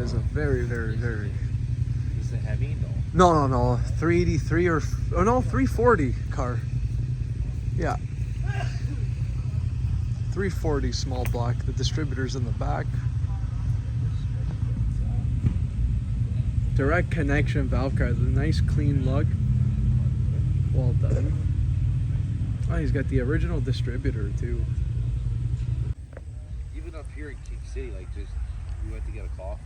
is a very, very, very... Is it heavy? No. No. 383 or... Oh, no, 340 car. Yeah. 340 small block. The distributor's in the back. Direct connection valve car. The nice clean lug. Well done. Oh, he's got the original distributor too. Even up here in King City, like just we went to get a coffee.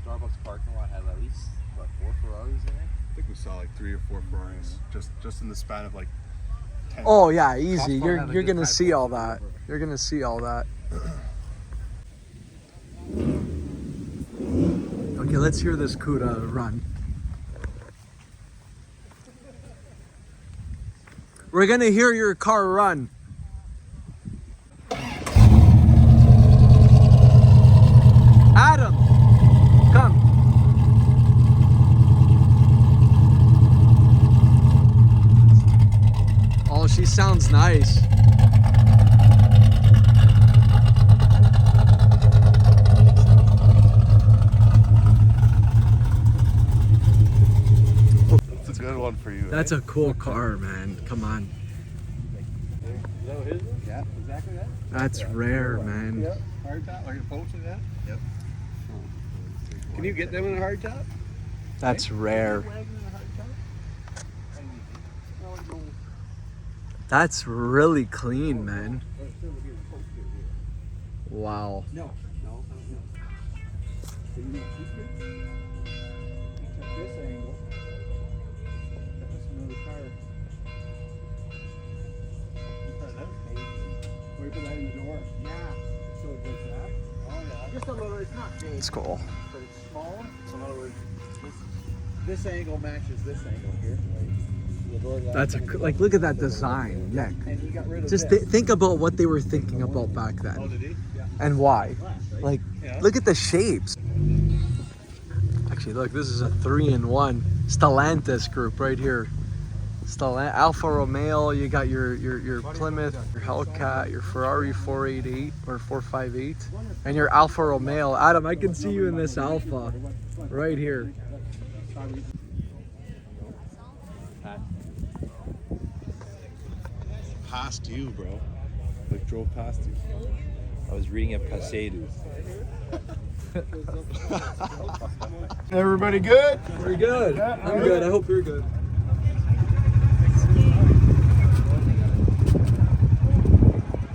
Starbucks parking lot had at least what, 4 Ferraris in it. I think we saw like 3 or 4 Ferraris just in the span of like 10. Oh yeah, easy. Costco You're gonna see all that. You're gonna see all that. Okay, let's hear this CUDA run. We're gonna hear your car run. Adam, come. Oh, she sounds nice. That's a good one for you. That's a cool car, man. Come on. Is that his one? Yeah, exactly that. That's rare, man. Yep. Hard top, like a poach like that? Yep. Can you get them in a hard top? That's rare. That's really clean, man. Wow. No. Can you keep it? Except this angle. That's another tire. Where you put that in the door? Yeah. So it does that? Oh yeah. Just a little, it's not big. It's cool. But it's small. So in other words, this angle matches this angle here. Right? The door That's like, look at that design, Nick. And you got rid of Just this. think about what they were thinking about back Oh, then did he? Yeah. and why. Like, Yeah. look at the shapes. Actually, look, this is a 3-in-1 Stellantis group right here. Alfa Romeo, you got your Plymouth, your Hellcat, your Ferrari 488 or 458, and your Alfa Romeo. Adam, I can see you in this Alfa right here. Past you, bro. Like drove past you. I was reading a Passedu. Everybody good? We're good. Yeah, I'm good. I hope you're good.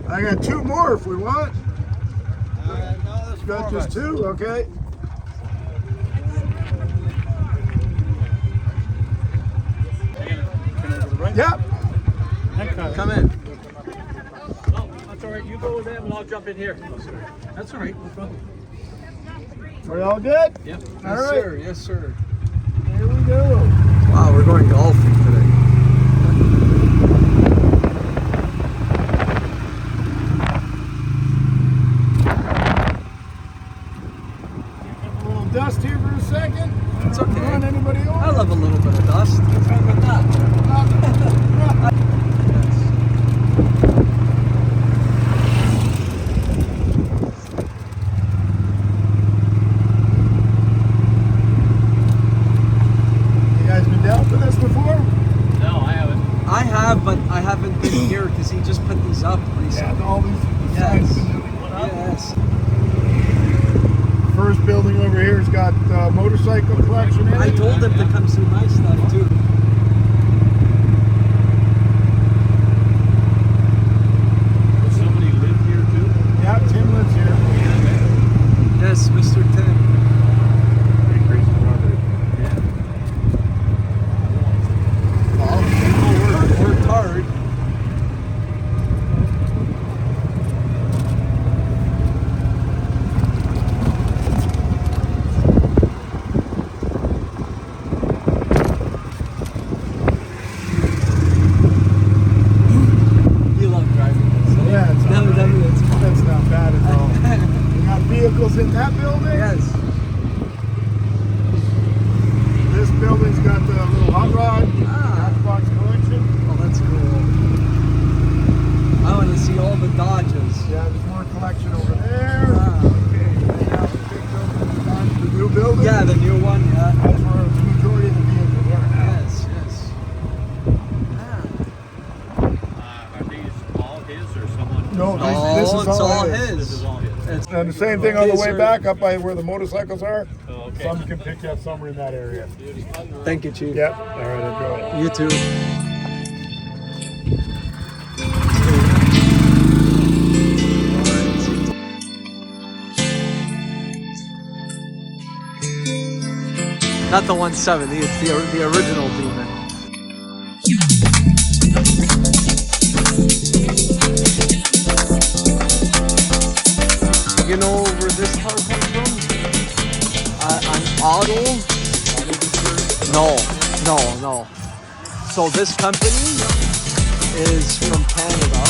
I got 2 more if we want. Got just 2, okay. Yep. Come in. Oh, that's all right. You go with them and I'll jump in here. That's all right. No problem. Are y'all good? Yep. All Yes, right. sir. Yes, sir. Here we go. Wow, we're going golfing today. A little dust here for a second. It's okay. Run anybody over? I love a little bit of dust. What's wrong with that? You guys been down for this before? No, I haven't. I have, but I haven't been here because he just put these up recently. All these Yes. signs been newly put up. Yes. First building over here has got motorcycle collection in it. I told him to come see my stuff too. Does somebody live here too? Yeah, Tim lives here. Yes, Mr. Tim. Pretty crazy property. Well, people worked hard. You love driving this. Yeah, it's No, not, it's fun. that's not bad at all. We got vehicles in that building. Yes. This building's got the little hot rod, Ah. box collection. Oh, that's cool. I want to see all the Dodges. Yeah, there's more collection over there. Ah, okay. Now the big building, the new building. No, this is it's all his. his. This is all his. It's, And the same thing on the Okay, way sir. back up by where the motorcycles are. Oh, okay. Some can pick you up somewhere in that area. thank you, Chief. Yep. All right, enjoy. You too. Not the 170, it's the original Demon. You know where this car comes from? An auto? No. So this company is from Canada.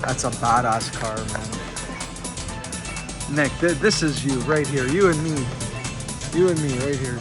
That's a badass car, man. Nick, this is you right here. You and me. You and me right here.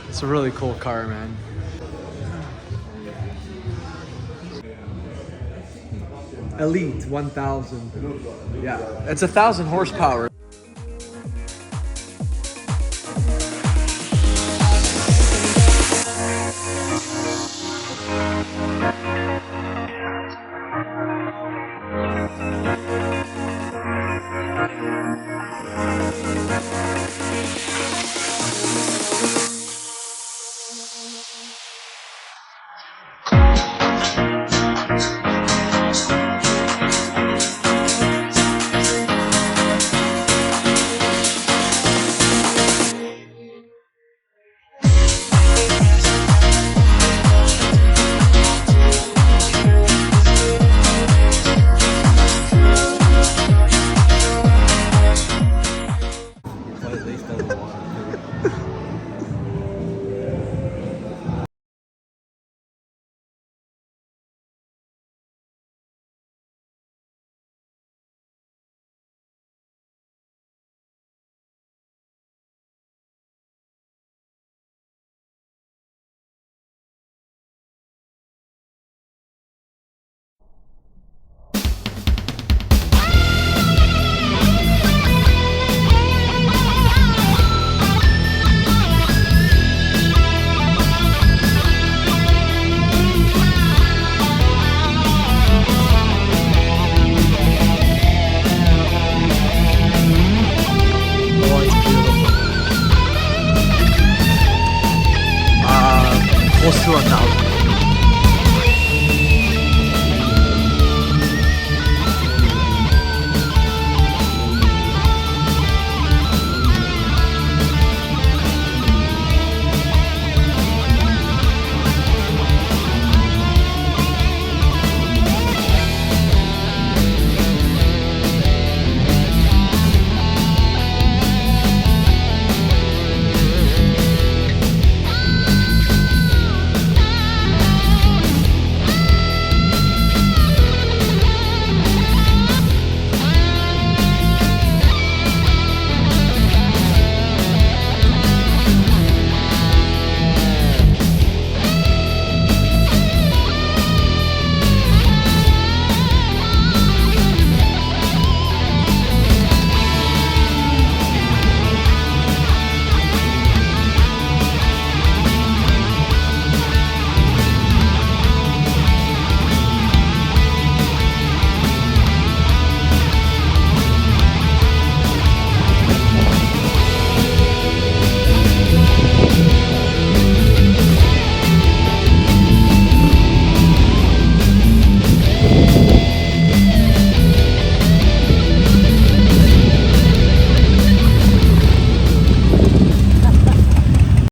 It's a really cool car, man. Elite 1000. Yeah, it's 1,000 horsepower.